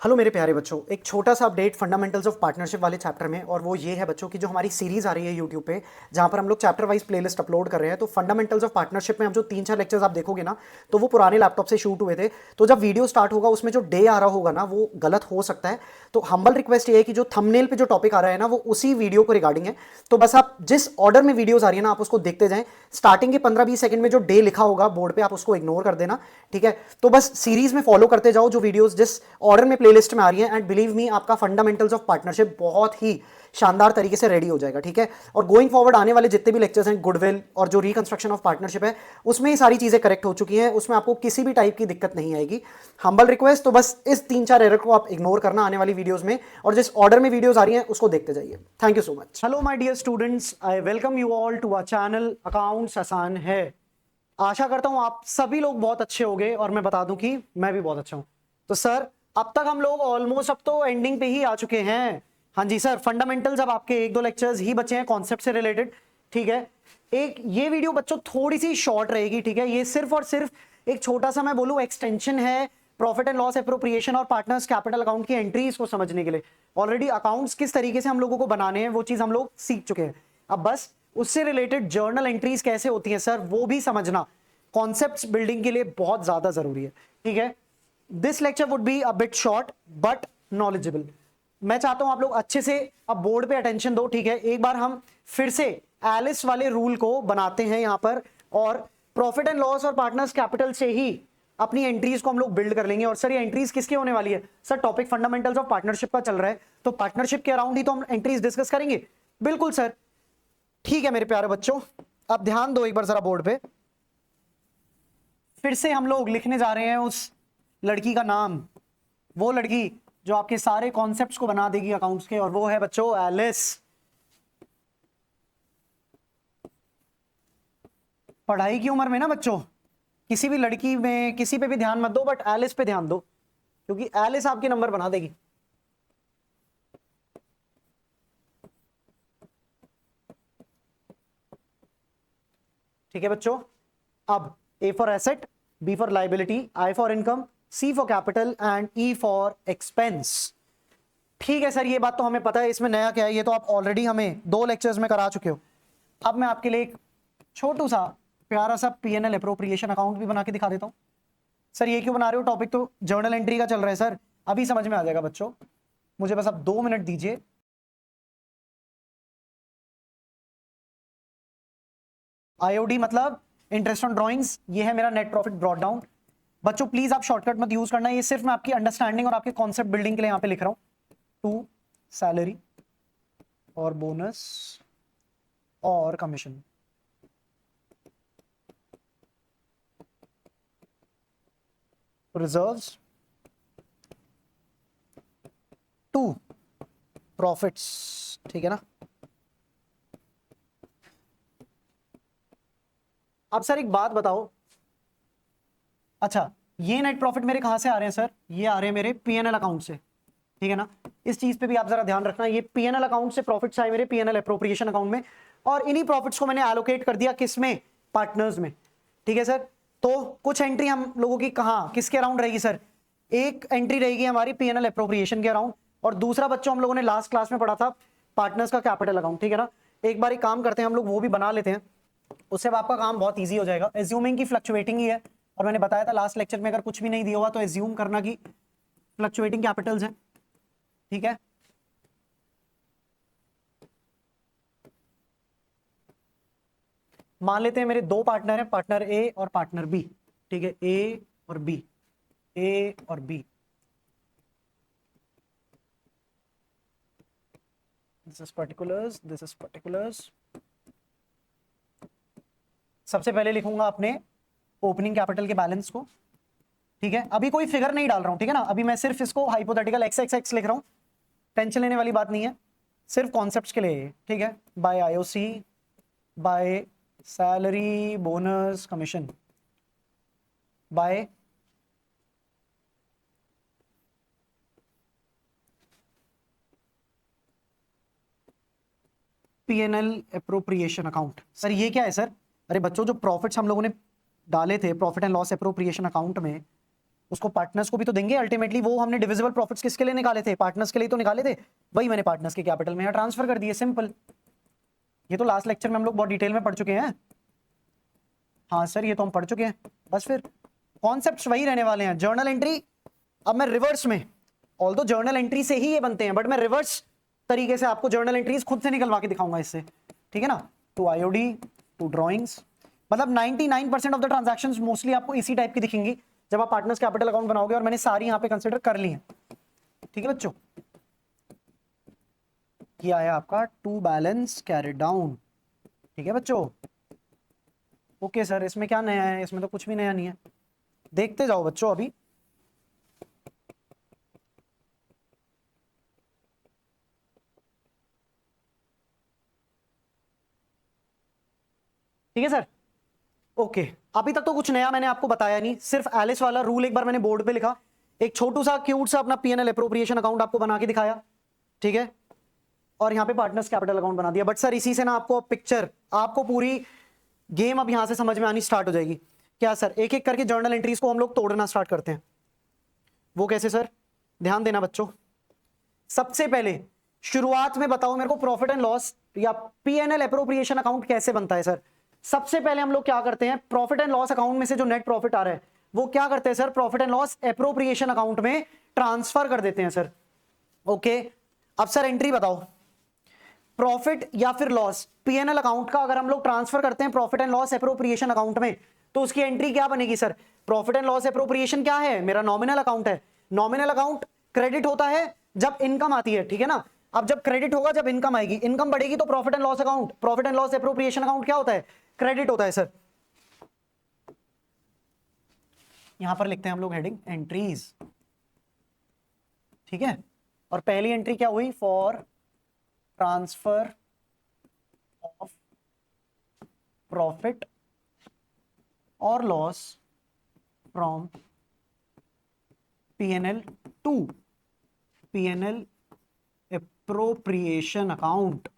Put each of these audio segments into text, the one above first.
Hello मेरे प्यारे बच्चों, एक छोटा सा अपडेट फंडामेंटल्स ऑफ पार्टनरशिप वाले चैप्टर में। और वो ये है बच्चों की जो हमारी सीरीज आ रही है यूट्यूब पे, जहाँ पर हम लोग चैप्टर वाइज प्लेलिस्ट अपलोड कर रहे हैं। तो फंडामेंटल्स ऑफ पार्टनरशिप में हम जो 3-4 लेक्चर्स आप देखोगे ना, तो वो पुराने लैपटॉप से शूट हुए थे। तो जब वीडियो स्टार्ट होगा उसमें जो डे आ रहा होगा ना, वो गलत हो सकता है। तो हम्बल रिक्वेस्ट ये है कि जो थंबनेल पे जो टॉपिक आ रहा है ना, वो उसी वीडियो को रिगार्डिंग है। तो बस आप जिस ऑर्डर में वीडियोस आ रही है ना, आप उसको देखते जाएं। स्टार्टिंग के 15-20 सेकंड में जो डे लिखा होगा बोर्ड पे, आप उसको इग्नोर कर देना। ठीक है, तो बस सीरीज में फॉलो करते जाओ जो वीडियोस जिस ऑर्डर में प्लेलिस्ट में आ रही है। एंड बिलीव मी, आपका फंडामेंटल्स ऑफ पार्टनरशिप बहुत ही शानदार तरीके से रेडी हो जाएगा। ठीक है, और गोइंग फॉरवर्ड आने वाले जितने भी लेक्चर्स हैं, गुडविल और जो रिकंस्ट्रक्शन ऑफ पार्टनरशिप है, उसमें ये सारी चीजें करेक्ट हो चुकी हैं। उसमें आपको किसी भी टाइप की दिक्कत नहीं आएगी। हम्बल रिक्वेस्ट, तो बस इस 3-4 एरर को आप इग्नोर करना आने वाली वीडियोस में, और जिस ऑर्डर में वीडियोस आ रही हैं उसको देखते जाइए। Thank you so much. Hello my dear students, I welcome you all to our channel accounts आसान है। आशा करता हूं आप सभी लोग बहुत अच्छे होंगे, और मैं बता दूं कि मैं भी बहुत अच्छा हूं। तो सर, अब तक हम लोग ऑलमोस्ट अब तो एंडिंग पे ही आ चुके हैं। हाँ जी सर, फंडामेंटल्स अब आपके 1-2 लेक्चर्स ही बचे हैं कॉन्सेप्ट से रिलेटेड। ठीक है, एक ये वीडियो बच्चों थोड़ी सी शॉर्ट रहेगी। ठीक है, ये सिर्फ और सिर्फ एक छोटा सा मैं बोलूं एक्सटेंशन है प्रॉफिट एंड लॉस एप्रोप्रिएशन और पार्टनर्स कैपिटल अकाउंट की एंट्रीज को समझने के लिए। ऑलरेडी अकाउंट्स किस तरीके से हम लोगों को बनाने हैं वो चीज हम लोग सीख चुके हैं। अब बस उससे रिलेटेड जर्नल एंट्रीज कैसे होती हैं सर, वो भी समझना कॉन्सेप्ट्स बिल्डिंग के लिए बहुत ज्यादा जरूरी है। ठीक है, this lecture would be a bit short but knowledgeable. मैं चाहता हूं आप लोग अच्छे से अब बोर्ड पे अटेंशन दो। ठीक है, एक बार हम फिर से एलिस वाले रूल को बनाते हैं यहां पर, और प्रॉफिट एंड लॉस और पार्टनर्स कैपिटल से ही अपनी एंट्रीज को हम लोग बिल्ड कर लेंगे। और सर ये एंट्रीज किसकी होने वाली है? Sir topic fundamentals of partnership का चल रहा है, तो पार्टनरशिप के अराउंड ही तो हम एंट्रीज डिस्कस करेंगे। बिल्कुल सर, ठीक है मेरे प्यारे बच्चों, अब ध्यान दो एक बार जरा बोर्ड पे। फिर से हम लोग लिखने जा रहे हैं उस लड़की का नाम, वो लड़की जो आपके सारे कॉन्सेप्ट्स को बना देगी अकाउंट्स के, और वो है बच्चों एलिस। पढ़ाई की उम्र में ना बच्चों, किसी भी लड़की में किसी पे भी ध्यान मत दो, बट एलिस पे ध्यान दो, क्योंकि एलिस आपके नंबर बना देगी। ठीक है बच्चों, अब A for asset, B for liability, I for income, C for capital and E for expense. ठीक है सर, ये बात तो हमें पता है, इसमें नया क्या है ये तो आप ऑलरेडी हमें 2 लेक्चर्स में करा चुके हो। अब मैं आपके लिए एक छोटू सा प्यारा सा पीएनएल अप्रोप्रिएशन अकाउंट भी बना के दिखा देता हूं। सर ये क्यों बना रहे हो? टॉपिक तो जर्नल एंट्री का चल रहा है सर, अभी समझ में आ जाएगा बच्चों, मुझे बस अब 2 मिनट दीजिए। आईओडी मतलब इंटरेस्ट ऑन ड्रॉइंग्स, ये है मेरा नेट प्रॉफिट ब्रॉट डाउन। बच्चों प्लीज आप शॉर्टकट मत यूज करना, ये सिर्फ मैं आपकी अंडरस्टैंडिंग और आपके कॉन्सेप्ट बिल्डिंग के लिए यहां पे लिख रहा हूं। टू सैलरी और बोनस और कमीशन। Reserves to profits. ठीक है ना? अब सर एक बात बताओ, अच्छा ये नेट प्रॉफिट मेरे कहां से आ रहे हैं सर? ये आ रहे हैं मेरे पीएनएल अकाउंट से। ठीक है ना? इस चीज पे भी आप जरा ध्यान रखना, ये पीएनएल अकाउंट से प्रॉफिट्स आए मेरे पीएनएल एप्रोप्रिएशन अकाउंट में, और इन्हीं प्रॉफिट्स को मैंने एलोकेट कर दिया किस में? पार्टनर्स में। ठीक है सर, तो कुछ एंट्री हम लोगों की कहां किसके अराउंड रहेगी सर? एक एंट्री रहेगी हमारी पीएनएल एप्रोप्रिएशन के अराउंड, और दूसरा बच्चों हम लोगों ने लास्ट क्लास में पढ़ा था पार्टनर्स का कैपिटल अकाउंट। ठीक है ना? एक बार एक काम करते हैं हम लोग, वो भी बना लेते हैं, उससे अब आपका काम बहुत ईजी हो जाएगा। एज्यूमिंग की फ्लक्चुएटिंग ही है, और मैंने बताया था लास्ट लेक्चर में अगर कुछ भी नहीं दिया हुआ तो एज्यूम करना कि फ्लक्चुएटिंग कैपिटल्स हैं। ठीक है, मान लेते हैं मेरे 2 पार्टनर हैं, पार्टनर ए और पार्टनर बी। ठीक है, ए और बी, ए और B. This is particulars, this is particulars. सबसे पहले लिखूंगा अपने ओपनिंग कैपिटल के बैलेंस को। ठीक है, अभी कोई फिगर नहीं डाल रहा हूं, ठीक है ना? अभी मैं सिर्फ इसको हाइपोथेटिकल एक्स एक्स एक्स लिख रहा हूं, टेंशन लेने वाली बात नहीं है, सिर्फ कॉन्सेप्ट्स के लिए। ठीक है, by IOC, by salary bonus commission, by PNL appropriation account. Sir ये क्या है सर? अरे बच्चों, जो प्रॉफिट्स हम लोगों ने डाले थे profit and loss appropriation account में, उसको पार्टनर्स को भी तो देंगे अल्टीमेटली। वो हमने डिविजिबल प्रॉफिट्स किसके लिए निकाले थे? पार्टनर्स के लिए तो निकाले थे, वही मैंने पार्टनर्स के कैपिटल में यहाँ ट्रांसफर कर दिए, सिंपल। ये तो लास्ट लेक्चर में हम लोग बहुत डिटेल में पढ़ चुके हैं। हाँ सर ये तो हम पढ़ चुके हैं, बस फिर कॉन्सेप्ट्स वही रहने वाले हैं। जर्नल एंट्री अब मैं रिवर्स में, ऑल्दो जर्नल एंट्री से ही ये बनते हैं, बट मैं रिवर्स तरीके से आपको जर्नल एंट्रीज खुद से निकलवा के दिखाऊंगा इससे, ठीक है ना। टू आईओडी, टू ड्रॉइंग्स, मतलब 99% ऑफ द ट्रांजैक्शंस मोस्टली आपको इसी टाइप की दिखेंगी जब आप पार्टनर्स कैपिटल अकाउंट बनाओगे, और मैंने सारी यहां पे कंसीडर कर ली है, ठीक है बच्चों। ये आया आपका टू बैलेंस कैरिड डाउन, ठीक है बच्चों। ओके सर, इसमें क्या नया है? इसमें तो कुछ भी नया नहीं है, देखते जाओ बच्चों अभी। ठीक है सर, ओके। अभी तक तो कुछ नया मैंने आपको बताया नहीं, सिर्फ एलिस वाला रूल एक बार मैंने बोर्ड पे लिखा, एक छोटू सा क्यूट सा अपना पीएनएल एप्रोप्रिएशन अकाउंट आपको बना के दिखाया, ठीक है, और यहाँ पे पार्टनर्स कैपिटल अकाउंट बना दिया। बट सर इसी से ना आपको पिक्चर, आपको पूरी गेम अब यहां से समझ में आनी स्टार्ट हो जाएगी। क्या सर? एक एक करके जर्नल एंट्रीज को हम लोग तोड़ना स्टार्ट करते हैं। वो कैसे सर? ध्यान देना बच्चों। सबसे पहले शुरुआत में बताओ मेरे को, प्रॉफिट एंड लॉस या पीएनएल एप्रोप्रिएशन अकाउंट कैसे बनता है सर? सबसे पहले हम लोग क्या करते हैं, प्रॉफिट एंड लॉस अकाउंट में से जो नेट प्रॉफिट आ रहा है वो क्या करते हैं sir, profit and loss appropriation account में ट्रांसफर कर देते हैं सर। ओके, अब सर एंट्री बताओ, प्रॉफिट या फिर लॉस पीएनएल अकाउंट का अगर हम लोग ट्रांसफर करते हैं profit and loss appropriation account में, तो उसकी एंट्री क्या बनेगी sir? Profit and loss appropriation क्या है? मेरा नॉमिनल अकाउंट है। नॉमिनल अकाउंट क्रेडिट होता है जब इनकम आती है, ठीक है ना। अब जब क्रेडिट होगा जब इनकम आएगी, इनकम बढ़ेगी तो profit and loss account, profit and loss appropriation account क्या होता है? क्रेडिट होता है सर। यहां पर लिखते हैं हम लोग हेडिंग एंट्रीज, ठीक है। और पहली एंट्री क्या हुई? फॉर ट्रांसफर ऑफ प्रॉफिट और loss from PNL to PNL appropriation account.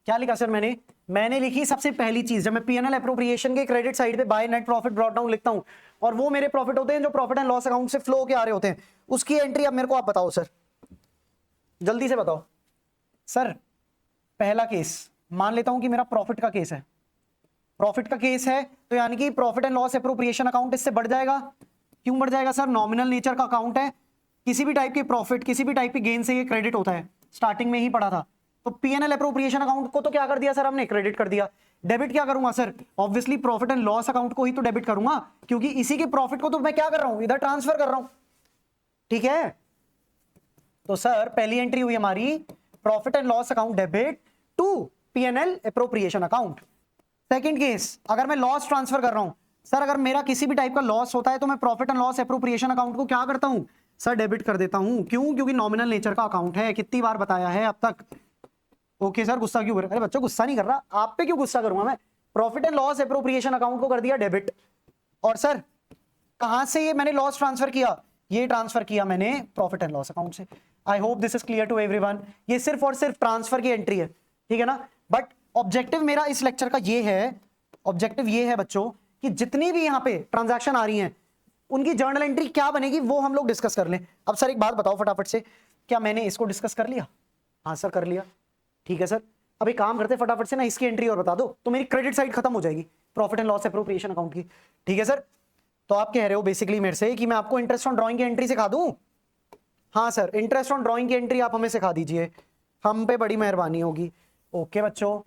क्या लिखा सर मैंने लिखी सबसे पहली चीज, जब मैं पीएनएल एप्रोप्रिएशन के क्रेडिट साइड पे by net profit brought down लिखता हूं, और वो मेरे प्रॉफिट होते हैं जो प्रॉफिट एंड लॉस अकाउंट से फ्लो के आ रहे होते हैं, उसकी एंट्री अब मेरे को आप बताओ सर, जल्दी से बताओ सर। पहला केस मान लेता हूं कि मेरा प्रॉफिट का केस है, प्रॉफिट का केस है तो यानी कि profit and loss appropriation account इससे बढ़ जाएगा। क्यों बढ़ जाएगा सर? नॉमिनल नेचर का अकाउंट है, किसी भी टाइप के प्रॉफिट किसी भी टाइप के गेन से ये क्रेडिट होता है, स्टार्टिंग में ही पढ़ा था। तो पीएनएल एप्रोप्रिएशन अकाउंट को तो क्या कर दिया सर हमने? क्रेडिट कर दिया। डेबिट क्या करूंगा sir? Obviously profit and loss account को ही तो डेबिट करूंगा, क्योंकि इसी के प्रॉफिट को तो मैं क्या कर रहा हूं, इधर ट्रांसफर कर रहा हूं, ठीक है। तो सर पहली एंट्री हुई हमारी profit and loss account debit to PNL appropriation account. Second case, अगर मैं लॉस ट्रांसफर कर रहा हूं सर, अगर मेरा किसी भी टाइप का लॉस होता है तो मैं profit and loss appropriation account को क्या करता हूं सर? डेबिट कर देता हूं। क्यों? क्योंकि नॉमिनल नेचर का अकाउंट है, कितनी बार बताया है अब तक। ओके सर, गुस्सा क्यों कर रहे? अरे बच्चों गुस्सा नहीं कर रहा, आप पे क्यों गुस्सा करूंगा मैं? Profit and loss appropriation account को कर दिया डेबिट। और सर कहां से ये मैंने लॉस ट्रांसफर किया? ये ट्रांसफर किया मैंने प्रॉफिट एंड लॉस अकाउंट से। I hope this is clear to everyone. ये सिर्फ और सिर्फ ट्रांसफर की एंट्री है, ठीक है ना। बट ऑब्जेक्टिव मेरा इस लेक्चर का ये है, ऑब्जेक्टिव ये है बच्चों कि जितनी भी यहां पे ट्रांजैक्शन आ रही हैं उनकी जर्नल एंट्री क्या बनेगी वो हम लोग डिस्कस कर लें। अब सर एक बात बताओ फटाफट से, क्या मैंने इसको डिस्कस कर लिया? हाँ सर कर लिया, ठीक है सर। अब एक काम करते फटाफट से ना, इसकी एंट्री और बता दो तो मेरी क्रेडिट साइड खत्म हो जाएगी profit and loss appropriation account की, ठीक है सर। तो आप कह रहे हो बेसिकली मेरे से कि मैं आपको इंटरेस्ट ऑन ड्राइंग की एंट्री सिखा दूं? हाँ सर, इंटरेस्ट ऑन ड्राइंग की एंट्री आप हमें सिखा दीजिए, हम पे बड़ी मेहरबानी होगी। ओके बच्चों,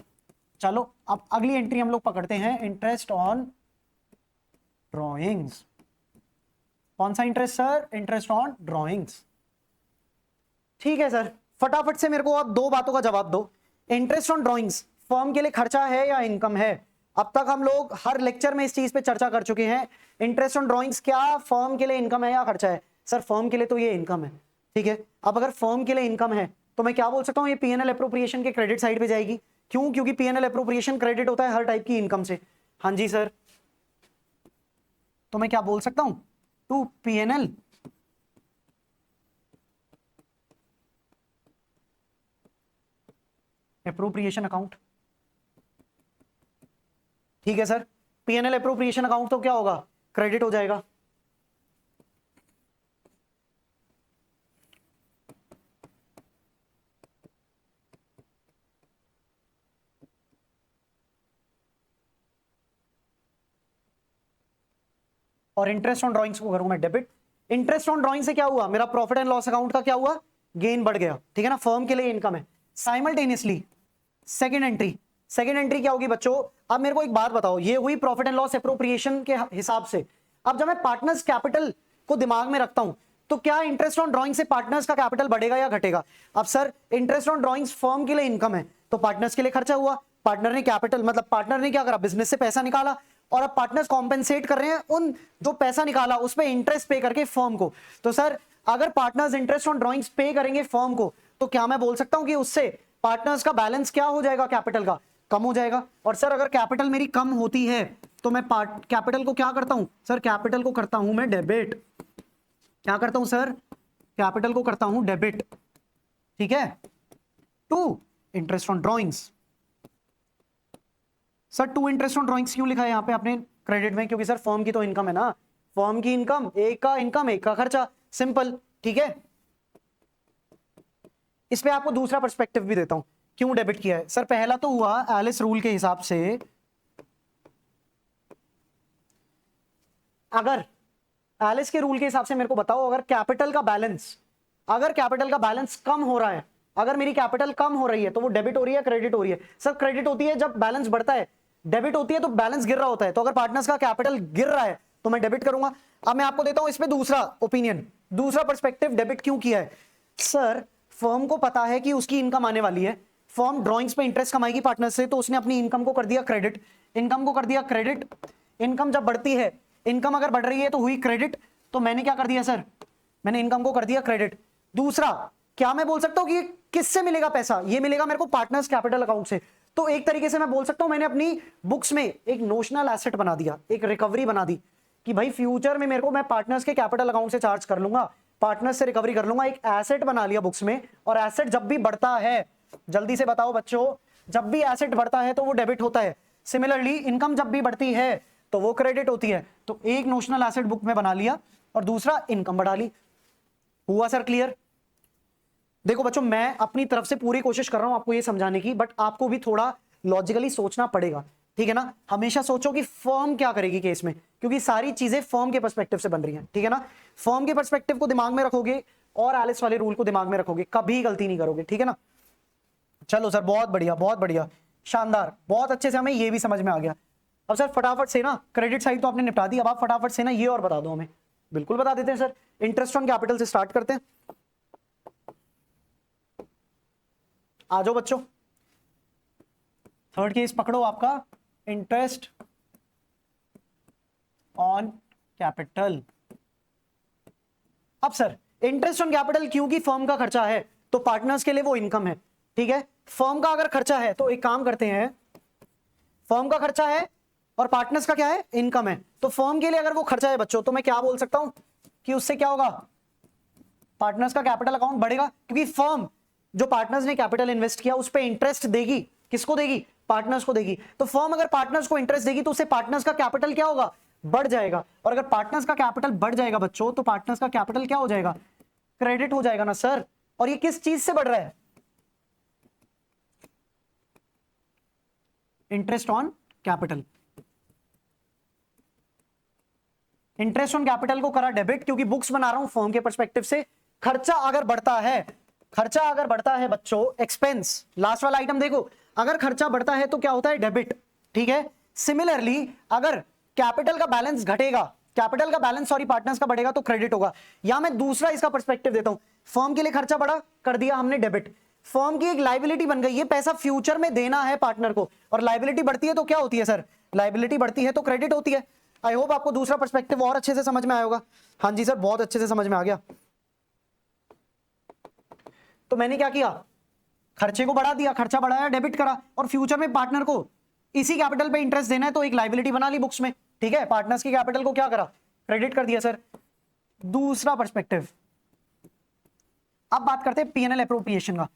चलो अब अगली एंट्री हम लोग पकड़ते हैं, इंटरेस्ट ऑन ड्राइंग्स। कौन सा interest sir? Interest on drawings, ठीक है सर। फटाफट से मेरे को आप दो बातों का जवाब दो। इंटरेस्ट ऑन ड्राइंग्स फर्म के लिए खर्चा है या इनकम है? अब तक हम लोग हर लेक्चर में इस चीज पे चर्चा कर चुके हैं। इंटरेस्ट ऑन ड्राइंग्स क्या फर्म के लिए इनकम है या खर्चा है? सर फर्म के लिए तो ये इनकम है, ठीक है। अब अगर फर्म के लिए इनकम है तो मैं क्या बोल सकता हूं, ये पीएनएल एप्रोप्रिएशन के क्रेडिट साइड पे जाएगी। क्यों? क्योंकि पीएनएल एप्रोप्रिएशन क्रेडिट होता है हर टाइप की इनकम से। हाँ जी सर, तो मैं क्या बोल सकता हूं, टू पीएनएल एप्रोप्रिएशन अकाउंट, ठीक है सर। पीएनएल एप्रोप्रिएशन अकाउंट तो क्या होगा? क्रेडिट हो जाएगा। और इंटरेस्ट ऑन ड्राइंग्स को करूंगा मैं डेबिट। इंटरेस्ट ऑन ड्राइंग से क्या हुआ, मेरा प्रॉफिट एंड लॉस अकाउंट का क्या हुआ, गेन बढ़ गया, ठीक है ना, फर्म के लिए इनकम है। साइमल्टेनियसली सेकेंड एंट्री क्या होगी बच्चों, अब मेरे को एक बात बताओ, ये हुई प्रॉफिट एंड लॉस एप्रोप्रिएशन के हिसाब से। अब जब मैं पार्टनर्स कैपिटल को दिमाग में रखता हूं तो क्या इंटरेस्ट ऑन ड्राइंग से पार्टनर्स का कैपिटल बढ़ेगा या घटेगा। अब sir interest on drawings firm के लिए इनकम है तो पार्टनर्स के लिए खर्चा हुआ, पार्टनर ने कैपिटल मतलब पार्टनर ने क्या करा, बिजनेस से पैसा निकाला, और अब पार्टनर्स कॉम्पेंसेट कर रहे हैं उन जो पैसा निकाला उस पर इंटरेस्ट पे करके फर्म को। तो सर अगर पार्टनर्स इंटरेस्ट ऑन ड्राइंग्स पे करेंगे फर्म को तो क्या मैं बोल सकता हूं कि उससे पार्टनर्स का बैलेंस क्या हो जाएगा, कैपिटल का कम हो जाएगा। और सर अगर कैपिटल मेरी कम होती है तो मैं कैपिटल को क्या करता हूं, सर कैपिटल को करता हूं मैं डेबिट। क्या करता हूं सर, कैपिटल को करता हूं डेबिट, ठीक है, to interest on drawings. Sir to interest on drawings क्यों लिखा है यहां पे आपने क्रेडिट में, क्योंकि सर फर्म की तो इनकम है ना, फर्म की इनकम एक का खर्चा, सिंपल, ठीक है। इस पे आपको दूसरा पर्सपेक्टिव भी देता हूं क्यों डेबिट किया है। सर पहला तो हुआ एलिस रूल के हिसाब से, अगर एलिस के रूल के हिसाब से मेरे को बताओ, अगर कैपिटल का बैलेंस कम हो रहा है, अगर मेरी कैपिटल कम हो रही है तो वो डेबिट हो रही है क्रेडिट हो रही है। सर क्रेडिट होती है जब बैलेंस बढ़ता है, डेबिट होती है तो बैलेंस गिर रहा होता है। तो अगर पार्टनर्स का कैपिटल गिर रहा है तो मैं डेबिट करूंगा। अब मैं आपको देता हूं इसमें दूसरा ओपिनियन, दूसरा पर्सपेक्टिव डेबिट क्यों किया है। सर फर्म को पता है कि उसकी इनकम आने वाली है, फर्म ड्राइंग्स पे इंटरेस्ट कमाएगी पार्टनर से, तो उसने अपनी इनकम को कर दिया क्रेडिट, इनकम जब बढ़ती है, इनकम अगर बढ़ रही है तो हुई क्रेडिट, तो मैंने क्या कर दिया सर, मैंने इनकम को कर दिया क्रेडिट। दूसरा क्या मैं बोल सकता हूं कि किससे मिलेगा पैसा, ये मिलेगा मेरे को पार्टनर्स कैपिटल अकाउंट से। तो एक तरीके से मैं बोल सकता हूं मैंने अपनी बुक्स में एक नोशनल एसेट बना दिया, एक रिकवरी बना दी कि भाई फ्यूचर में मेरे को मैं पार्टनर्स के कैपिटल अकाउंट से चार्ज कर लूंगा, पार्टनर्स से रिकवरी कर लूंगा, एक एसेट बना लिया बुक्स में। और एसेट जब भी बढ़ता है, जल्दी से बताओ बच्चों, जब भी एसेट बढ़ता है तो वो डेबिट होता है। सिमिलरली इनकम जब भी बढ़ती है तो वो क्रेडिट होती है। तो एक नोशनल एसेट बुक में बना लिया और दूसरा इनकम बढ़ा ली। हुआ सर क्लियर। देखो बच्चों मैं अपनी तरफ से पूरी कोशिश कर रहा हूं आपको ये समझाने की, बट आपको भी थोड़ा लॉजिकली सोचना पड़ेगा, ठीक है ना। हमेशा सोचो कि फर्म क्या करेगी केस में, क्योंकि सारी चीजें फर्म के पर्सपेक्टिव से बन रही हैं, ठीक है ना। फर्म के पर्सपेक्टिव को दिमाग में रखोगे और एलिस वाले रूल को दिमाग में रखोगे, कभी गलती नहीं करोगे, ठीक है ना। चलो सर बहुत बढ़िया, शानदार, बहुत अच्छे से हमें ये भी समझ में आ गया। अब सर फटाफट से ना क्रेडिट साइड तो आपने निपटा दी, अब आप फटाफट से ना ये और बता दो हमें। बिल्कुल बता देते हैं सर, इंटरेस्ट ऑन कैपिटल से स्टार्ट करते हैं। आ जाओ बच्चों, थर्ड केस पकड़ो आपका, इंटरेस्ट ऑन कैपिटल। अब सर इंटरेस्ट ऑन कैपिटल क्योंकि फर्म का खर्चा है तो पार्टनर्स के लिए वो इनकम है, ठीक है। फर्म का अगर खर्चा है तो एक काम करते हैं, फर्म का खर्चा है और पार्टनर्स का क्या है, इनकम है। तो फर्म के लिए अगर वो खर्चा है बच्चों तो मैं क्या बोल सकता हूं कि उससे क्या होगा, पार्टनर्स का कैपिटल अकाउंट बढ़ेगा, क्योंकि फर्म जो पार्टनर्स ने कैपिटल इन्वेस्ट किया उस पर इंटरेस्ट देगी, किसको देगी, पार्टनर्स को देगी। तो फर्म अगर पार्टनर्स को इंटरेस्ट देगी तो उससे पार्टनर्स का कैपिटल क्या होगा, बढ़ जाएगा। और अगर पार्टनर्स का कैपिटल बढ़ जाएगा बच्चों तो पार्टनर्स का कैपिटल क्या हो जाएगा, क्रेडिट हो जाएगा ना सर। और ये किस चीज से बढ़ रहा है, interest on capital. Interest on capital को करा डेबिट क्योंकि बुक्स बना रहा हूं फर्म के पर्सपेक्टिव से। खर्चा अगर बढ़ता है बच्चों, एक्सपेंस, लास्ट वाला आइटम देखो, अगर खर्चा बढ़ता है तो क्या होता है, डेबिट, ठीक है। सिमिलरली अगर कैपिटल का बैलेंस घटेगा, कैपिटल का बैलेंस सॉरी पार्टनर्स का बढ़ेगा तो क्रेडिट होगा। या मैं दूसरा इसका पर्सपेक्टिव देता हूं, फर्म के लिए खर्चा बढ़ा, कर दिया हमने डेबिट, फर्म की एक लाइबिलिटी बन गई, ये पैसा फ्यूचर में देना है पार्टनर को, और लाइबिलिटी बढ़ती है तो क्या होती है सर, लाइबिलिटी बढ़ती है तो क्रेडिट होती है। आई होप आपको दूसरा पर्सपेक्टिव और अच्छे से समझ में आया होगा। हाँ जी सर बहुत अच्छे से समझ में आ गया। तो मैंने क्या किया, खर्चे को बढ़ा दिया, खर्चा बढ़ाया, डेबिट करा, और फ्यूचर में पार्टनर को इसी कैपिटल पे इंटरेस्ट देना है तो एक लाइबिलिटी बना ली बुक्स में, ठीक है। पार्टनर्स की कैपिटल को क्या करा, क्रेडिट कर दिया सर। दूसरा पर्सपेक्टिव, अब बात करते हैं पीएनएल एप्रोप्रिएशन का।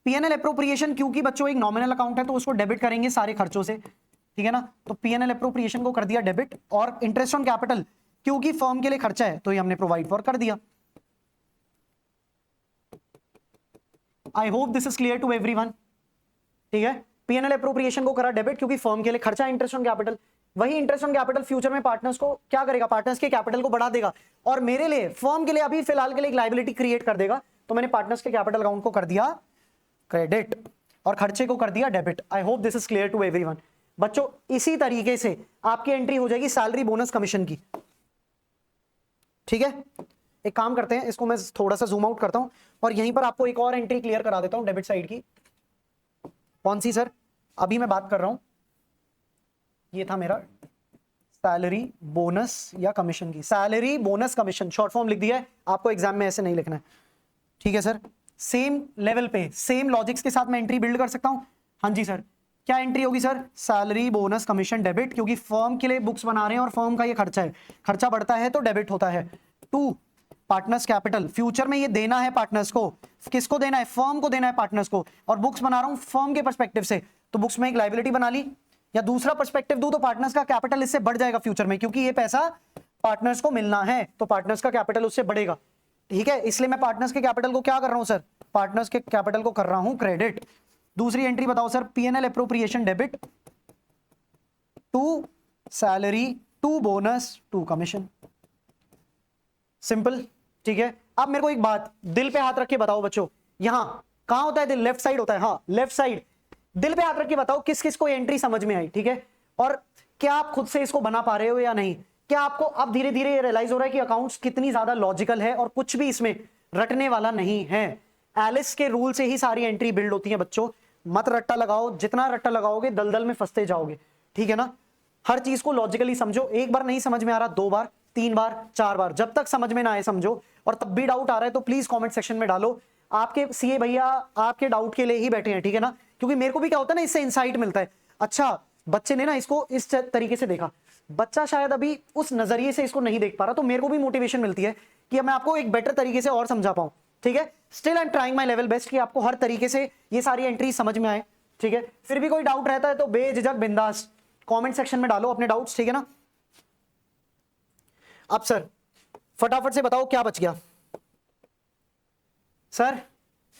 पीएनएल एप्रोप्रिएशन क्योंकि बच्चों एक नॉमिनल अकाउंट है तो उसको डेबिट करेंगे सारे खर्चों से, ठीक है ना। तो पीएनएल एप्रोप्रिएशन को कर दिया डेबिट, और इंटरेस्ट ऑन कैपिटल क्योंकि फर्म के लिए खर्चा है तो ये हमने प्रोवाइड फॉर कर दिया। I hope this is clear to everyone. ठीक है, पीएनएल अप्रोप्रिएशन को करा डेबिट क्योंकि फर्म के लिए खर्चा, इंटरेस्ट ऑन कैपिटल। वही इंटरेस्ट ऑन कैपिटल फ्यूचर में पार्टनर्स को क्या करेगा, पार्टनर्स के कैपिटल को बढ़ा देगा और मेरे लिए, फर्म के लिए अभी फिलहाल के लिए एक लायबिलिटी क्रिएट कर देगा। तो मैंने पार्टनर्स के कैपिटल अकाउंट को कर दिया क्रेडिट और खर्चे को कर दिया debit. I hope this is clear to everyone. बच्चों इसी तरीके से आपकी एंट्री हो जाएगी सैलरी, बोनस, कमीशन की। ठीक है, एक काम करते हैं, इसको मैं थोड़ा सा जूम आउट करता हूं और यहीं पर आपको एक और एंट्री क्लियर करा देता हूं डेबिट साइड की। कौन सी सर? अभी मैं बात कर रहा हूं, ये था मेरा सैलरी, बोनस या कमीशन की। Salary, bonus, commission short form लिख दिया है, आपको एग्जाम में ऐसे नहीं लिखना है। ठीक है सर, सेम लेवल पे सेम लॉजिक्स के साथ मैं एंट्री बिल्ड कर सकता हूं। हाँ जी सर, क्या एंट्री होगी sir? Salary, bonus, commission, debit, क्योंकि फर्म के लिए बुक्स बना रहे हैं और फर्म का ये खर्चा है, खर्चा बढ़ता है तो डेबिट होता है। 2 पार्टनर्स कैपिटल, फ्यूचर में ये देना है पार्टनर्स को। किसको देना है? फर्म को देना है, पार्टनर्स को। और बुक्स बना रहा हूं फर्म के पर्सपेक्टिव से, तो बुक्स में एक लायबिलिटी बना ली। या दूसरा पर्सपेक्टिव दूं तो पार्टनर्स का कैपिटल इससे बढ़ जाएगा फ्यूचर में, क्योंकि ये पैसा पार्टनर्स को मिलना है तो पार्टनर्स का कैपिटल उससे बढ़ेगा। ठीक है, इसलिए मैं पार्टनर्स के कैपिटल को क्या कर रहा हूं सर? पार्टनर्स के कैपिटल को कर रहा हूं क्रेडिट। दूसरी एंट्री बताओ sir, PNL appropriation debit, 2 salary, 2 bonus, 2 commission. Simple. ठीक है, अब मेरे को एक बात दिल पे हाथ रख के बताओ बच्चों, यहां कहां होता है दिल? लेफ्ट साइड होता है। हाँ, लेफ्ट साइड। दिल पे हाथ रख के बताओ किस किस को एंट्री समझ में आई। ठीक है, और क्या आप खुद से इसको बना पा रहे हो या नहीं? क्या आपको अब धीरे धीरे ये रियलाइज हो रहा है कि अकाउंट्स कितनी ज्यादा लॉजिकल है और कुछ भी इसमें रटने वाला नहीं है? एलिस के रूल से ही सारी एंट्री बिल्ड होती है बच्चों। मत रट्टा लगाओ, जितना रट्टा लगाओगे दलदल में फंसते जाओगे। ठीक है ना, हर चीज को लॉजिकली समझो। एक बार नहीं समझ में आ रहा, 2 बार, 3 बार, 4 बार, जब तक समझ में ना आए समझो। और तब भी डाउट आ रहा है तो प्लीज कमेंट सेक्शन में डालो। आपके सीए भैया आपके डाउट के लिए ही बैठे हैं। ठीक है ना, क्योंकि मेरे को भी क्या होता है ना, इससे इंसाइट मिलता है। अच्छा, बच्चे ने ना इसको इस तरीके से देखा, बच्चा शायद अभी उस नजरिए से इसको नहीं देख पा रहा, तो मेरे को भी मोटिवेशन मिलती है कि मैं आपको एक बेटर तरीके से और समझा पाऊं। ठीक है, still I am trying my level best कि आपको हर तरीके से ये सारी एंट्री समझ में आए। ठीक है, फिर भी कोई डाउट रहता है तो बेझिझक बिंदास कमेंट सेक्शन में डालो अपने डाउट्स। ठीक है ना, अब सर फटाफट से बताओ क्या बच गया? सर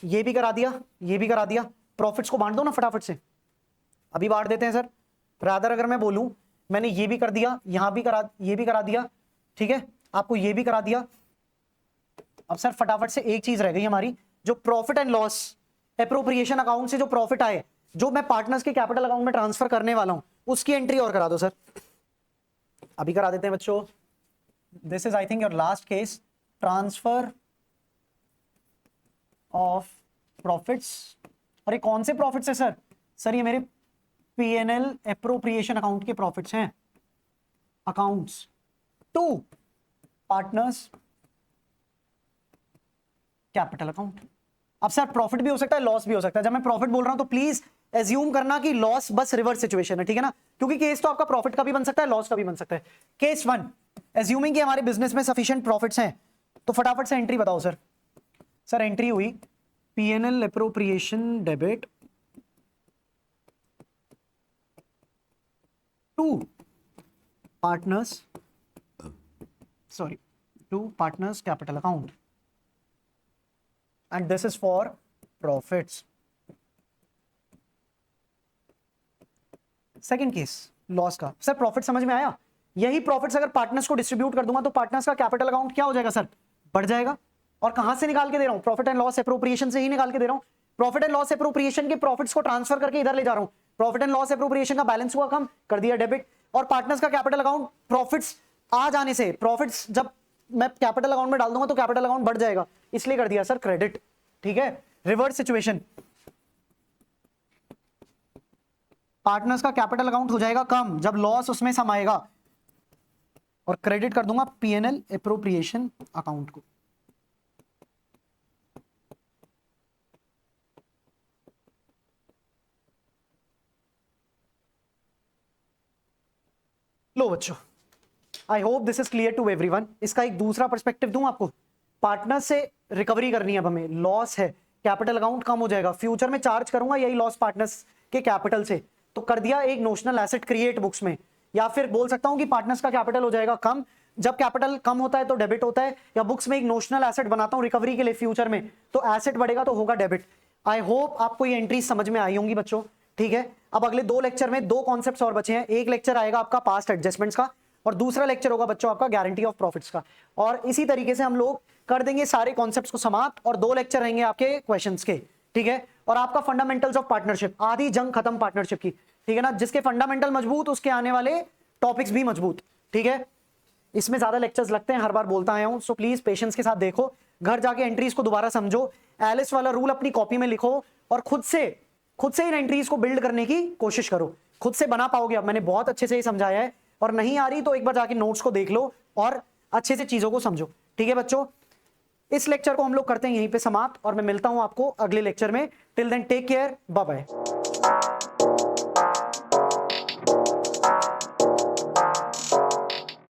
ये भी करा दिया, ये भी करा दिया, प्रॉफिट्स को बांट दो ना फटाफट से। अभी बांट देते हैं सर। रादर अगर मैं बोलूं मैंने ये भी कर दिया, यहां भी करा, ये भी करा दिया। ठीक है, आपको ये भी करा दिया। अब सर फटाफट से एक चीज रह गई हमारी, जो profit and loss appropriation account से जो प्रॉफिट आए, जो मैं पार्टनर्स के कैपिटल अकाउंट में ट्रांसफर करने वाला हूं, उसकी एंट्री और करा दो सर। अभी करा देते हैं बच्चों। This is I think your last case, transfer of profits. अरे कौन से प्रॉफिट्स है सर? सर ये मेरे पीएनएल एप्रोप्रिएशन अकाउंट के प्रॉफिट्स हैं। Accounts 2 partners capital account. अब सर प्रॉफिट भी हो सकता है, लॉस भी हो सकता है। जब मैं प्रॉफिट बोल रहा हूं तो प्लीज एज्यूम करना कि लॉस बस रिवर्स सिचुएशन है। ठीक है ना, क्योंकि केस तो आपका प्रॉफिट का भी बन सकता है, लॉस का भी बन सकता है। केस 1, एज्यूमिंग कि हमारे बिजनेस में सफिशिएंट प्रॉफिट्स हैं, तो फटाफट से एंट्री बताओ सर। सर एंट्री हुई PNL appropriation debit 2 partners, sorry 2 partners capital account, and this is for profits. Second case laws का। सर प्रॉफिट समझ में आया? यही प्रॉफिट्स अगर पार्टनर्स को डिस्ट्रीब्यूट कर दूंगा तो पार्टनर्स का कैपिटल अकाउंट क्या हो जाएगा सर? बढ़ जाएगा। और कहां से निकाल के दे रहा हूं? प्रॉफिट एंड लॉस एप्रोप्रिएशन से ही निकाल के दे रहा हूं। प्रॉफिट एंड लॉस एप्रोप्रिएशन के प्रॉफिट्स को ट्रांसफर करके इधर ले जा रहा हूं। प्रॉफिट एंड लॉस एप्रोप्रिएशन का बैलेंस हुआ कम, कर दिया डेबिट। और पार्टनर्स का कैपिटल अकाउंट प्रॉफिट्स आ जाने से, प्रॉफिट्स जब मैं कैपिटल अकाउंट में डाल दूंगा तो कैपिटल अकाउंट बढ़ जाएगा, इसलिए कर दिया सर क्रेडिट। ठीक है, रिवर्स सिचुएशन, पार्टनर्स का कैपिटल अकाउंट हो जाएगा कम जब लॉस उसमें समाएगा, और क्रेडिट कर दूंगा पीएनएल एप्रोप्रिएशन अकाउंट को। लो बच्चों, I hope this is clear to everyone. इसका एक दूसरा पर्सपेक्टिव दूं आपको। पार्टनर से रिकवरी करनी है अब हमें, लॉस है, कैपिटल अकाउंट कम हो जाएगा, फ्यूचर में चार्ज करूंगा यही लॉस पार्टनर्स के कैपिटल से, तो कर दिया एक नोशनल एसेट क्रिएट बुक्स में। या फिर बोल सकता हूं कि पार्टनर्स का कैपिटल हो जाएगा कम, जब कैपिटल कम होता है तो डेबिट होता है, या बुक्स में एक नोशनल एसेट बनाता हूं रिकवरी के लिए फ्यूचर में, तो एसेट बढ़ेगा तो होगा डेबिट। आई होप आपको ये एंट्रीज समझ में आई होंगी बच्चों, ठीक है। अब अगले 2 लेक्चर में 2 कॉन्सेप्ट्स और बचे हैं। एक लेक्चर आएगा आपका पास्ट एडजस्टमेंट्स का, और दूसरा लेक्चर होगा बच्चों आपका गारंटी ऑफ प्रॉफिट्स का। और इसी तरीके से हम लोग कर देंगे सारे कॉन्सेप्ट्स को समाप्त, और 2 लेक्चर रहेंगे आपके क्वेश्चंस के, ठीक है। और आपका फंडामेंटल्स ऑफ पार्टनरशिप, आधी जंग खत्म पार्टनरशिप की, ठीक है ना। जिसके फंडामेंटल मजबूत उसके आने वाले टॉपिक्स भी मजबूत, ठीक है। इसमें ज्यादा लेक्चर्स लगते हैं, हर बार बोलता आया हूं, सो प्लीज पेशेंस के साथ देखो, घर जाके एंट्रीज को दोबारा समझो, एलिस वाला रूल अपनी कॉपी में लिखो, और खुद से इन एंट्रीज को बिल्ड करने की कोशिश करो। खुद से बना पाओगे। अब मैंने बहुत अच्छे से ही समझाया है, और नहीं आ रही तो एक बार जाके नोट्स को देख लो और अच्छे से चीजों को समझो, ठीक है बच्चों। इस लेक्चर को हम लोग करते हैं यहीं पे समाप्त, और मैं मिलता हूं आपको अगले लेक्चर में। Till then take care, bye bye.